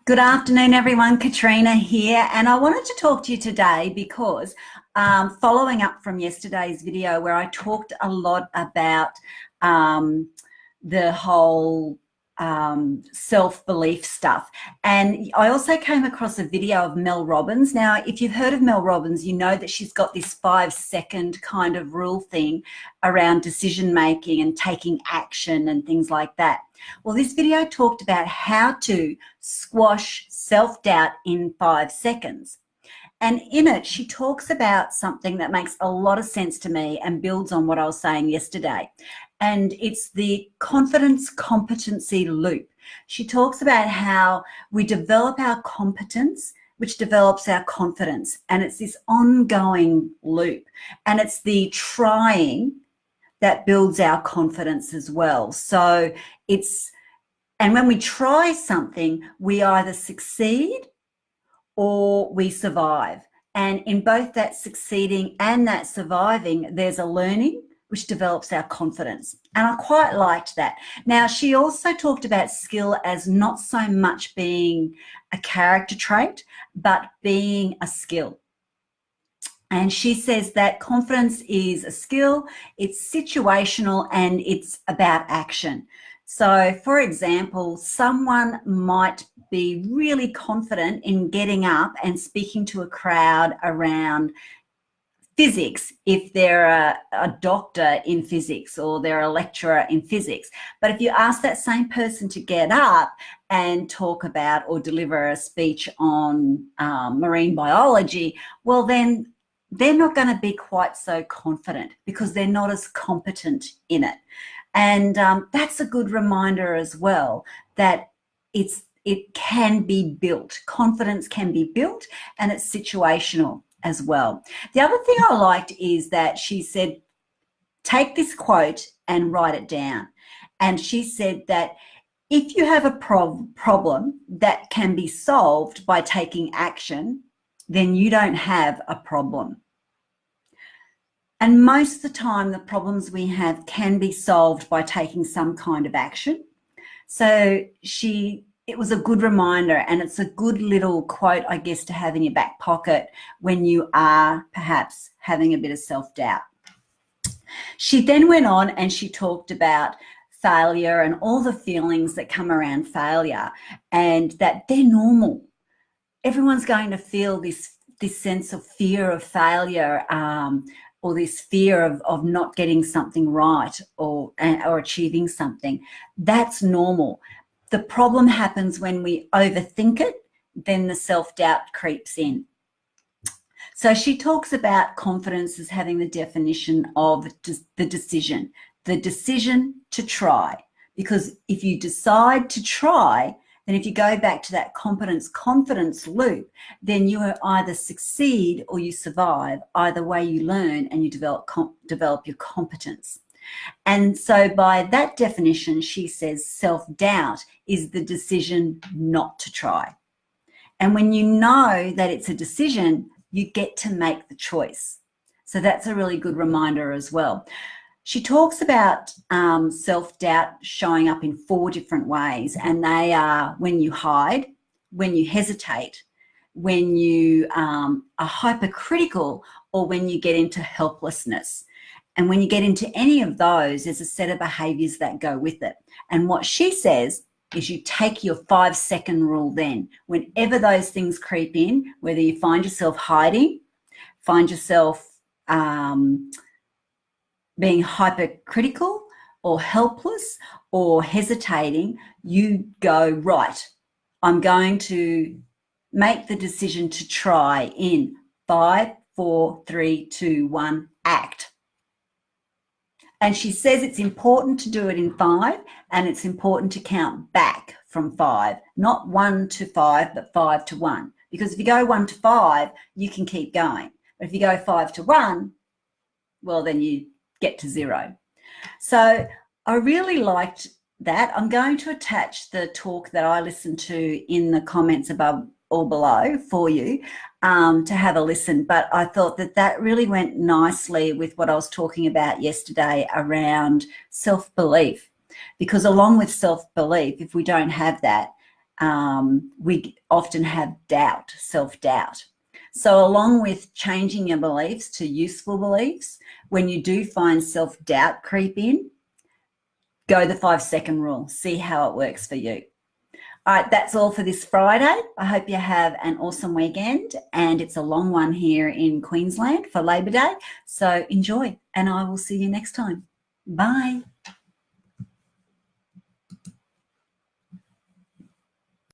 Good afternoon, everyone. Katrina here, and I wanted to talk to you today because following up from yesterday's video where I talked a lot about the whole self-belief stuff, and I also came across a video of Mel Robbins. Now, if you've heard of Mel Robbins, you know that she's got this 5-second kind of rule thing around decision making and taking action and things like that. Well, this video talked about how to squash self-doubt in 5 seconds. And in it, she talks about something that makes a lot of sense to me and builds on what I was saying yesterday. And it's the confidence competency loop. She talks about how we develop our competence, which develops our confidence. And it's this ongoing loop. And it's the trying that builds our confidence as well. So and when we try something, we either succeed or we survive. And in both that succeeding and that surviving, there's a learning which develops our confidence. And I quite liked that. Now, she also talked about skill as not so much being a character trait, but being a skill. And she says that confidence is a skill, it's situational, and it's about action. So, for example, someone might be really confident in getting up and speaking to a crowd around physics if they're a doctor in physics or they're a lecturer in physics. But if you ask that same person to get up and talk about or deliver a speech on marine biology, well, then they're not going to be quite so confident because they're not as competent in it. And that's a good reminder as well that it can be built. Confidence can be built, and it's situational as well. The other thing I liked is that she said, take this quote and write it down. And she said that if you have a problem that can be solved by taking action, then you don't have a problem. And most of the time, the problems we have can be solved by taking some kind of action. So it was a good reminder, and it's a good little quote, I guess, to have in your back pocket when you are perhaps having a bit of self-doubt. She then went on and she talked about failure and all the feelings that come around failure, and that they're normal. Everyone's going to feel this sense of fear of failure, or this fear of not getting something right or achieving something. That's normal. The problem happens when we overthink it, then the self-doubt creeps in. So she talks about confidence as having the definition of the decision to try. Because if you decide to try, then if you go back to that confidence loop, then you either succeed or you survive. Either way, you learn and you develop your competence. And so by that definition, she says self-doubt is the decision not to try. And when you know that it's a decision, you get to make the choice. So that's a really good reminder as well. She talks about self-doubt showing up in 4 different ways, and they are when you hide, when you hesitate, when you are hypercritical, or when you get into helplessness. And when you get into any of those, there's a set of behaviors that go with it. And what she says is you take your 5-second rule then. Whenever those things creep in, whether you find yourself hiding, find yourself being hypercritical or helpless or hesitating, you go, right, I'm going to make the decision to try in 5, 4, 3, 2, 1, act. And she says it's important to do it in 5, and it's important to count back from 5, not 1 to 5, but 5 to 1. Because if you go 1 to 5, you can keep going. But if you go 5 to 1, well, then you get to 0. So I really liked that. I'm going to attach the talk that I listened to in the comments above or below for you to have a listen. But I thought that really went nicely with what I was talking about yesterday around self-belief, because along with self-belief, if we don't have that, we often have doubt, self-doubt. So along with changing your beliefs to useful beliefs, when you do find self-doubt creep in, go the 5-second rule. See how it works for you. All right, that's all for this Friday. I hope you have an awesome weekend, and it's a long one here in Queensland for Labor Day. So enjoy, and I will see you next time. Bye.